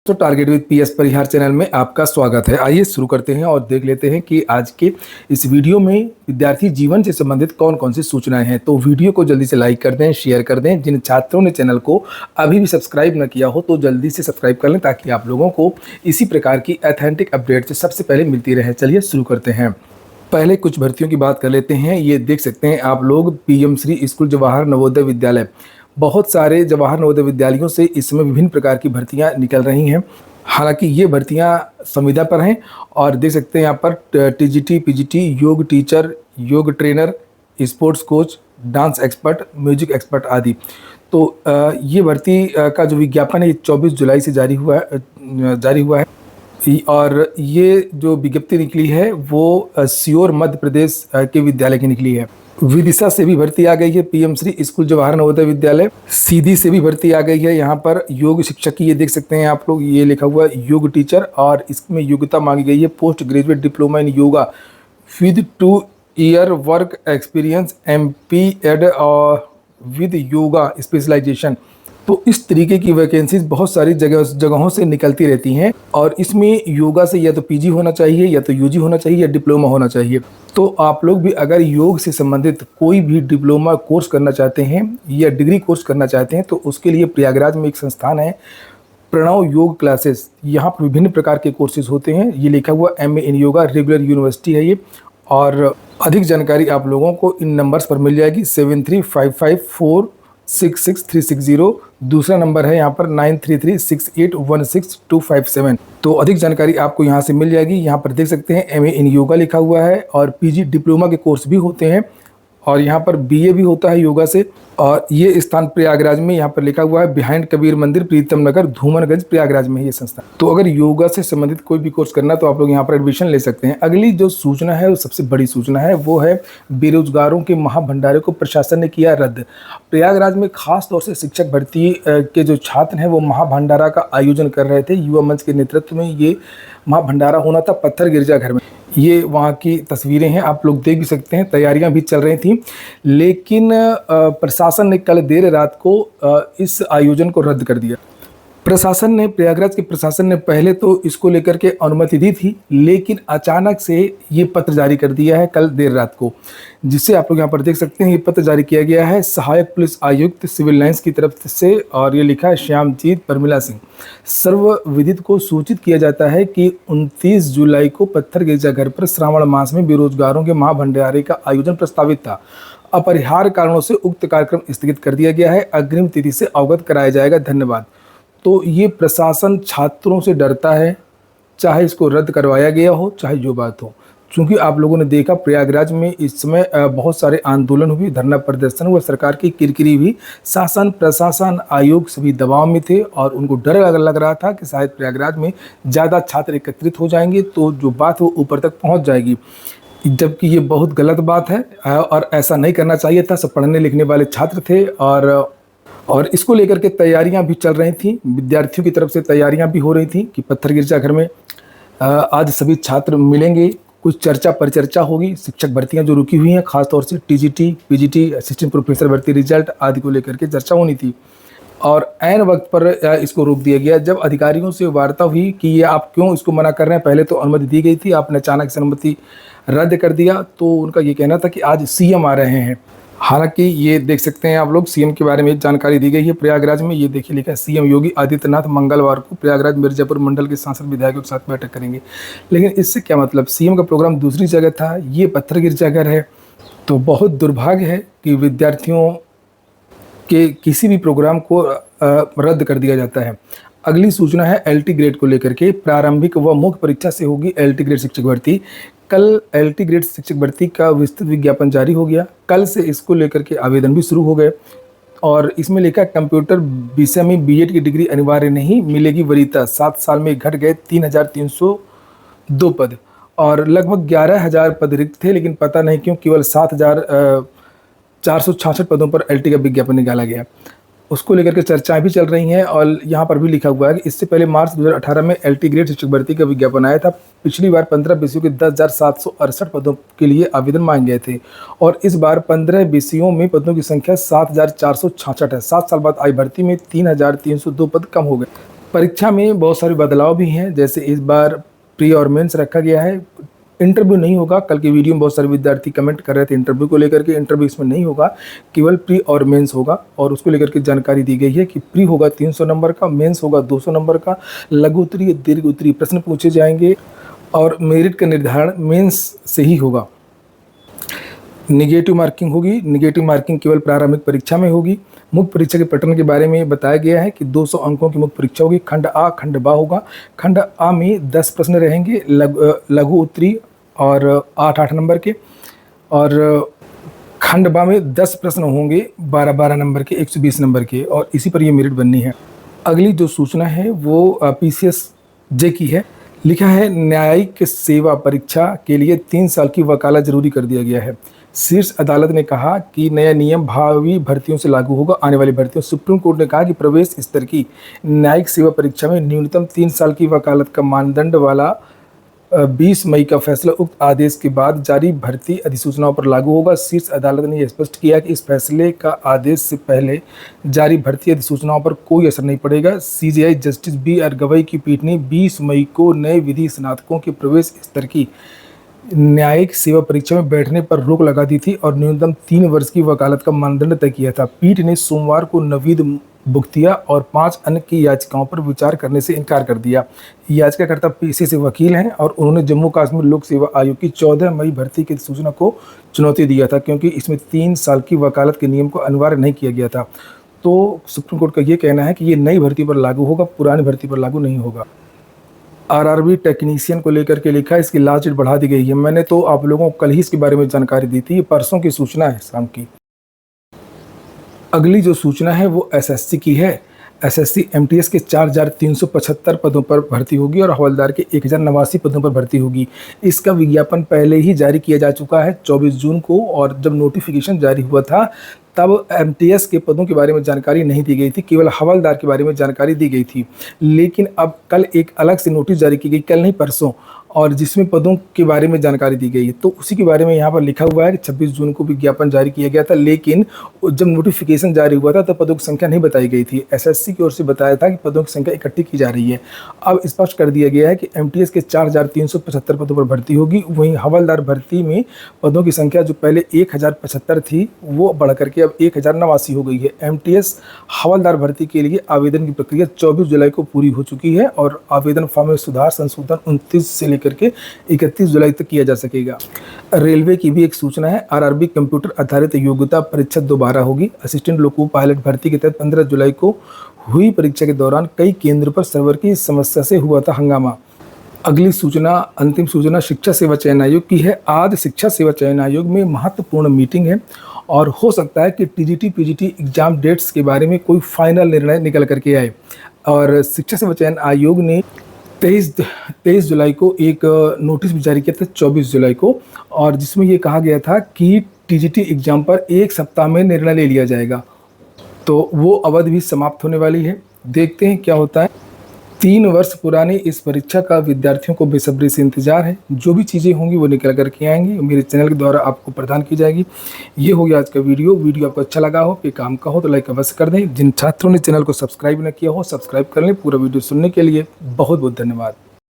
तो target with PS Parihar channel में आपका स्वागत है। आइए शुरू करते हैं और देख लेते हैं कि आज के इस वीडियो में विद्यार्थी जीवन से संबंधित कौन कौन सी सूचनाएं हैं। तो वीडियो को जल्दी से लाइक कर दें, शेयर कर दें। जिन छात्रों ने चैनल को अभी भी सब्सक्राइब न किया हो तो जल्दी से सब्सक्राइब कर लें ताकि आप लोगों को इसी प्रकार की ऑथेंटिक अपडेट सबसे पहले मिलती रहे। चलिए शुरू करते हैं। पहले कुछ भर्तियों की बात कर लेते हैं। ये देख सकते हैं आप लोग, पीएम श्री स्कूल जवाहर नवोदय विद्यालय। बहुत सारे जवाहर नवोदय विद्यालयों से इस समय विभिन्न प्रकार की भर्तियां निकल रही हैं। हालांकि ये भर्तियां संविदा पर हैं और देख सकते हैं यहाँ पर टीजीटी, पीजीटी, योग टीचर, योग trainer, sports coach, dance expert, music expert आदि। तो ये भर्ती का जो विज्ञापन है ये 24 जुलाई से जारी हुआ है। और ये जो विज्ञप्ति निकली है वो सीहोर मध्य प्रदेश के विद्यालय की निकली है। विदिशा से भी भर्ती आ गई है। PM Shri school Jawahar Navodaya Vidyalaya. सीधी से भी भर्ती आ गई है। यहाँ पर योग शिक्षक की ये देख सकते हैं आप लोग, ये लिखा हुआ है योग टीचर और इसमें योग्यता मांगी गई है post graduate diploma in yoga with 2 year work experience, MP Ed with yoga specialization. तो इस तरीके की वैकेंसीज बहुत सारी जगहों से निकलती रहती हैं और इसमें योगा से या तो पीजी होना चाहिए या तो यूजी होना चाहिए या डिप्लोमा होना चाहिए। तो आप लोग भी अगर योग से संबंधित कोई भी डिप्लोमा कोर्स करना चाहते हैं या डिग्री कोर्स करना चाहते हैं तो उसके लिए प्रयागराज में एक संस्थान है प्रणव योग क्लासेस। यहाँ पर विभिन्न प्रकार के कोर्सेज होते हैं। ये लिखा हुआ MA इन योगा, रेगुलर यूनिवर्सिटी है ये। और अधिक जानकारी आप लोगों को इन नंबर्स पर मिल जाएगी। 7355466360। दूसरा नंबर है यहाँ पर 9336816257। तो अधिक जानकारी आपको यहाँ से मिल जाएगी। यहाँ पर देख सकते हैं MA इन योगा लिखा हुआ है और PG डिप्लोमा के कोर्स भी होते हैं और यहाँ पर BA भी होता है योगा से। और ये स्थान प्रयागराज में यहाँ पर लिखा हुआ है बिहाइंड कबीर मंदिर, प्रीतम नगर, धूमनगंज, प्रयागराज में है ये संस्था। तो अगर योगा से संबंधित कोई भी कोर्स करना तो आप लोग यहाँ पर एडमिशन ले सकते हैं। अगली जो सूचना है वो सबसे बड़ी सूचना है, वो है बेरोजगारों के महाभंडारे को प्रशासन ने किया रद्द। प्रयागराज में खास तौर से शिक्षक भर्ती के जो छात्र हैं वो महाभंडारा का आयोजन कर रहे थे। युवा मंच के नेतृत्व में ये महाभंडारा होना था पत्थर गिरजाघर में। ये वहाँ की तस्वीरें हैं, आप लोग देख भी सकते हैं। तैयारियां भी चल रही थी लेकिन प्रशासन ने कल देर रात को इस आयोजन को रद्द कर दिया। प्रशासन ने, प्रयागराज के प्रशासन ने पहले तो इसको लेकर के अनुमति दी थी लेकिन अचानक से ये पत्र जारी कर दिया है कल देर रात को, जिससे आप लोग यहाँ पर देख सकते हैं ये पत्र जारी किया गया है सहायक पुलिस आयुक्त सिविल लाइंस की तरफ से और ये लिखा है श्यामजीत परमिला सिंह। सर्व विदित को सूचित किया जाता है कि 29 जुलाई को पत्थर गिरजाघर पर श्रावण मास में बेरोजगारों के महाभंडारे का आयोजन प्रस्तावित था। अपरिहार्य कारणों से उक्त कार्यक्रम स्थगित कर दिया गया है। अग्रिम तिथि से अवगत कराया जाएगा। धन्यवाद। तो ये प्रशासन छात्रों से डरता है, चाहे इसको रद्द करवाया गया हो चाहे जो बात हो। क्योंकि आप लोगों ने देखा प्रयागराज में इस समय बहुत सारे आंदोलन हुए, धरना प्रदर्शन हुआ, सरकार की किरकिरी हुई। शासन, प्रशासन, आयोग सभी दबाव में थे और उनको डर लग रहा था कि शायद प्रयागराज में ज़्यादा छात्र एकत्रित हो जाएंगे तो जो बात वो ऊपर तक पहुँच जाएगी, जबकि ये बहुत गलत बात है और ऐसा नहीं करना चाहिए था। सब पढ़ने लिखने वाले छात्र थे और इसको लेकर के तैयारियां भी चल रही थी। विद्यार्थियों की तरफ से तैयारियां भी हो रही थी कि पत्थर गिरजाघर में आज सभी छात्र मिलेंगे, कुछ चर्चा परिचर्चा होगी। शिक्षक भर्तियां जो रुकी हुई हैं खासतौर से TGT, PGT, असिस्टेंट प्रोफेसर भर्ती रिजल्ट आदि को लेकर के चर्चा होनी थी और ऐन वक्त पर इसको रोक दिया गया। जब अधिकारियों से वार्ता हुई कि ये आप क्यों इसको मना कर रहे हैं, पहले तो अनुमति दी गई थी, आपने अचानक से अनुमति रद्द कर दिया, तो उनका ये कहना था कि आज CM आ रहे हैं। हालांकि ये देख सकते हैं आप लोग CM के बारे में जानकारी दी गई है प्रयागराज में। ये देखिए लिखा है CM योगी आदित्यनाथ मंगलवार को प्रयागराज मिर्जापुर मंडल के सांसद विधायकों के साथ बैठक करेंगे। लेकिन इससे क्या मतलब, CM का प्रोग्राम दूसरी जगह था, ये पत्थर गिरजाघर है। तो बहुत दुर्भाग्य है कि विद्यार्थियों के किसी भी प्रोग्राम को रद्द कर दिया जाता है। अगली सूचना है LT ग्रेड को लेकर के। प्रारंभिक व मुख्य परीक्षा से होगी LT ग्रेड शिक्षक भर्ती। कल LT ग्रेड शिक्षक भर्ती का विस्तृत विज्ञापन जारी हो गया। कल से इसको लेकर के आवेदन भी शुरू हो गए और इसमें लिखा कंप्यूटर विषय में BEd की डिग्री अनिवार्य नहीं, मिलेगी वरीयता। 7 साल में घट गए 3302 पद और लगभग 11,000 पद रिक्त थे, लेकिन पता नहीं क्यों केवल 7,466 पदों पर LT का विज्ञापन निकाला गया। उसको लेकर के चर्चाएं भी चल रही हैं और यहाँ पर भी लिखा हुआ है कि इससे पहले मार्च 2018 में LT ग्रेड शिक्षक भर्ती का विज्ञापन आया था। पिछली बार 15 विषयों के 10,768 पदों के लिए आवेदन मांगे गए थे और इस बार 15 विषयों में पदों की संख्या 7,466 है। 7 साल बाद आई भर्ती में 3,302 पद कम हो गए। परीक्षा में बहुत सारे बदलाव भी हैं, जैसे इस बार प्री और मेंस रखा गया है। इंटरव्यू नहीं होगा। कल की वीडियो में बहुत सारे विद्यार्थी कमेंट कर रहे थे इंटरव्यू को लेकर के, इंटरव्यू इसमें नहीं होगा, केवल प्री और मेंस होगा। और उसको लेकर के जानकारी दी गई है कि प्री होगा 300 नंबर का, मेंस होगा 200 नंबर का। लघु उत्तरीय, दीर्घ उत्तरीय प्रश्न पूछे जाएंगे और मेरिट का निर्धारण मेंस से ही होगा। निगेटिव मार्किंग होगी। निगेटिव मार्किंग केवल प्रारंभिक परीक्षा में होगी। मुख्य परीक्षा के पैटर्न के बारे में बताया गया है कि 200 अंकों की मुख्य परीक्षा होगी। खंड आ, खंड बा होगा। खंड आ में 10 प्रश्न रहेंगे लघु उत्तरीय और 8-8 नंबर के, और खंड बा में 10 प्रश्न होंगे 12-12 नंबर के, 120 नंबर के, और इसी पर ये मेरिट बननी है। अगली जो सूचना है वो PCS जे की है। लिखा है न्यायिक सेवा परीक्षा के लिए 3 साल की वकालत जरूरी कर दिया गया है। शीर्ष अदालत ने कहा कि नया नियम भावी भर्तियों से लागू होगा, आने वाली भर्तियों। सुप्रीम कोर्ट ने कहा कि प्रवेश स्तर की न्यायिक सेवा परीक्षा में न्यूनतम 3 साल की वकालत का मानदंड वाला 20 मई का फैसला उक्त आदेश के बाद जारी भर्ती अधिसूचनाओं पर लागू होगा। शीर्ष अदालत ने यह स्पष्ट किया कि इस फैसले का आदेश से पहले जारी भर्ती अधिसूचनाओं पर कोई असर नहीं पड़ेगा। CJI जस्टिस BR गवई की पीठ ने 20 मई को नए विधि स्नातकों के प्रवेश स्तर की न्यायिक सेवा परीक्षा में बैठने पर रोक लगा दी थी और न्यूनतम 3 वर्ष की वकालत का मानदंड तय किया था। पीठ ने सोमवार को नवीद बुख्तिया और 5 अन्य की याचिकाओं पर विचार करने से इनकार कर दिया। याचिकाकर्ता पेशे से वकील हैं और उन्होंने जम्मू कश्मीर लोक सेवा आयोग की 14 मई भर्ती की सूचना को चुनौती दिया था, क्योंकि इसमें 3 साल की वकालत के नियम को अनिवार्य नहीं किया गया था। तो सुप्रीम कोर्ट का ये कहना है कि ये नई भर्ती पर लागू होगा, पुरानी भर्ती पर लागू नहीं होगा। RRB टेक्नीशियन को लेकर के लिखा है, इसकी लास्ट डेट बढ़ा दी गई है। मैंने तो आप लोगों को कल ही इसके बारे में जानकारी दी थी, परसों की सूचना है शाम की। अगली जो सूचना है वो SSC की है। SSC MTS के 4,375 पदों पर भर्ती होगी और हवलदार के 1,089 पदों पर भर्ती होगी। इसका विज्ञापन पहले ही जारी किया जा चुका है 24 जून को, और जब नोटिफिकेशन जारी हुआ था तब MTS के पदों के बारे में जानकारी नहीं दी गई थी, केवल हवलदार के बारे में जानकारी दी गई थी। लेकिन अब कल एक अलग से नोटिस जारी की गई, कल नहीं परसों, और जिसमें पदों के बारे में जानकारी दी गई है। तो उसी के बारे में यहाँ पर लिखा हुआ है कि 26 जून को विज्ञापन जारी किया गया था, लेकिन जब नोटिफिकेशन जारी हुआ था तब पदों की संख्या नहीं बताई गई थी। SSC की ओर से बताया था कि पदों की संख्या इकट्ठी की जा रही है। अब स्पष्ट कर दिया गया है कि MTS के 4,375 पदों पर भर्ती होगी। वहीं हवलदार भर्ती में पदों की संख्या जो पहले 1,075 थी वो बढ़ करके अब 1,089 हो गई है। MTS हवलदार भर्ती के लिए आवेदन की प्रक्रिया 24 जुलाई को पूरी हो चुकी है और आवेदन फॉर्म में सुधार संशोधन 29 से लेकर के 31 जुलाई तक किया जा सकेगा। रेलवे की भी एक सूचना है। RRB कंप्यूटर आधारित योग्यता परीक्षा दोबारा होगी। असिस्टेंट लोको पायलट भर्ती के तहत 15 जुलाई को हुई परीक्षा के दौरान कई केंद्र पर सर्वर की समस्या से हुआ था हंगामा। अगली सूचना, अंतिम सूचना शिक्षा सेवा चयन आयोग की है। आज शिक्षा सेवा चयन आयोग में महत्वपूर्ण मीटिंग है और हो सकता है कि TGT PGT एग्जाम डेट्स के बारे में कोई फाइनल निर्णय निकल करके आए। और शिक्षा सेवा चयन आयोग ने 23 जुलाई को एक नोटिस भी जारी किया था, 24 जुलाई को, और जिसमें ये कहा गया था कि TGT एग्जाम पर 1 सप्ताह में निर्णय ले लिया जाएगा। तो वो अवधि भी समाप्त होने वाली है। देखते हैं क्या होता है। 3 वर्ष पुरानी इस परीक्षा का विद्यार्थियों को बेसब्री से इंतजार है। जो भी चीज़ें होंगी वो निकल कर के आएंगी, मेरे चैनल के द्वारा आपको प्रदान की जाएगी। ये हो गया आज का वीडियो आपको अच्छा लगा हो, ये काम का हो तो लाइक अवश्य कर दें। जिन छात्रों ने चैनल को सब्सक्राइब न किया हो सब्सक्राइब कर लें। पूरा वीडियो सुनने के लिए बहुत बहुत धन्यवाद।